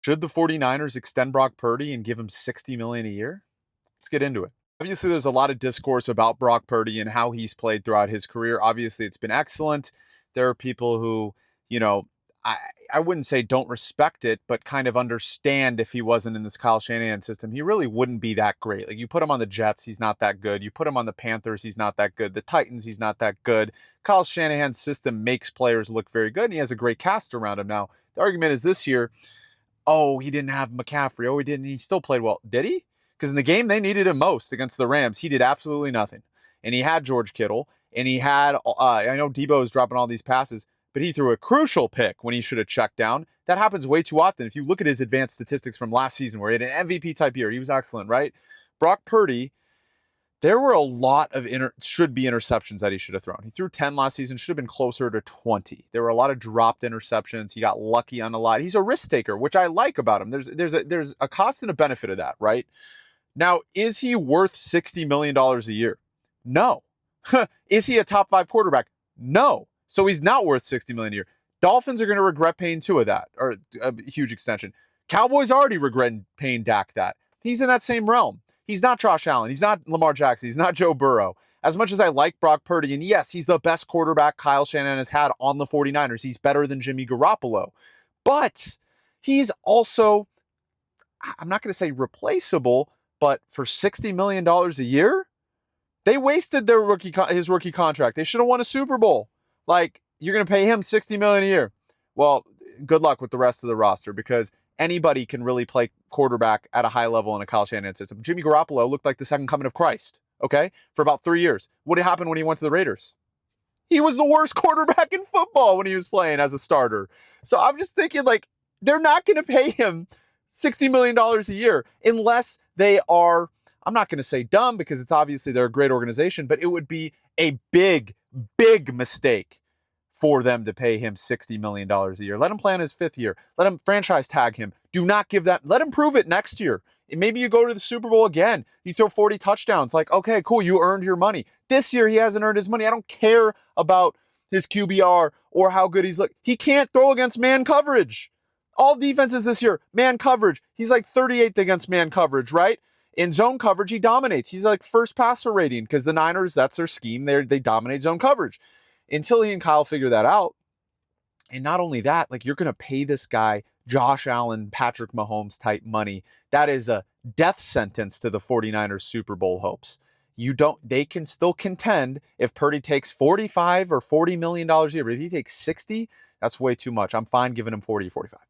Should the 49ers extend Brock Purdy and give him $60 million a year? Let's get into it. Obviously, there's a lot of discourse about Brock Purdy and how he's played throughout his career. Obviously, it's been excellent. There are people who, you know, I, I wouldn't say don't respect it, but kind of understand if he wasn't in this Kyle Shanahan system, he really wouldn't be that great. Like, you put him on the Jets, he's not that good. You put him on the Panthers, he's not that good. The Titans, he's not that good. Kyle Shanahan's system makes players look very good, and he has a great cast around him. Now, the argument is this year, oh, he didn't have McCaffrey. Oh, he didn't. He still played well. Did he? Because in the game they needed him most against the Rams, he did absolutely nothing. And he had George Kittle, and he had, I know Debo is dropping all these passes, but he threw a crucial pick when he should have checked down. That happens way too often. If you look at his advanced statistics from last season where he had an MVP type year, he was excellent, right? Brock Purdy, there were a lot of should-be interceptions that he should have thrown. He threw 10 last season, should have been closer to 20. There were a lot of dropped interceptions. He got lucky on a lot. He's a risk taker, which I like about him. There's a cost and a benefit of that, right? Now, is he worth $60 million a year? No. Is he a top 5 quarterback? No. So he's not worth $60 million a year. Dolphins are going to regret paying two of that, or a huge extension. Cowboys already regret paying Dak that. He's in that same realm. He's not Josh Allen. He's not Lamar Jackson. He's not Joe Burrow. As much as I like Brock Purdy, and yes, he's the best quarterback Kyle Shanahan has had on the 49ers. He's better than Jimmy Garoppolo. But he's also, I'm not going to say replaceable, but for $60 million a year, they wasted his rookie contract. They should have won a Super Bowl. Like, you're going to pay him $60 million a year. Well, good luck with the rest of the roster, because anybody can really play quarterback at a high level in a Kyle Shanahan system. Jimmy Garoppolo looked like the second coming of Christ, okay, for about 3 years. What happened when he went to the Raiders? He was the worst quarterback in football when he was playing as a starter. So I'm just thinking, like, they're not going to pay him $60 million a year unless they are, I'm not going to say dumb, because it's obviously they're a great organization, but it would be a big, big mistake for them to pay him $60 million a year. Let him play on his 5th year. Let him franchise tag him. Do not give that. Let him prove it next year. And maybe you go to the Super Bowl again. You throw 40 touchdowns. Like, okay, cool. You earned your money. This year, he hasn't earned his money. I don't care about his QBR or how good he's looked. He can't throw against man coverage. All defenses this year, man coverage. He's like 38th against man coverage, right? In zone coverage, he dominates. He's like first passer rating, because the Niners, that's their scheme. They dominate zone coverage. Until he and Kyle figure that out. And not only that, like, you're going to pay this guy Josh Allen, Patrick Mahomes type money. That is a death sentence to the 49ers Super Bowl hopes. They can still contend if Purdy takes $45 or $40 million a year. But if he takes 60, that's way too much. I'm fine giving him 40 or 45.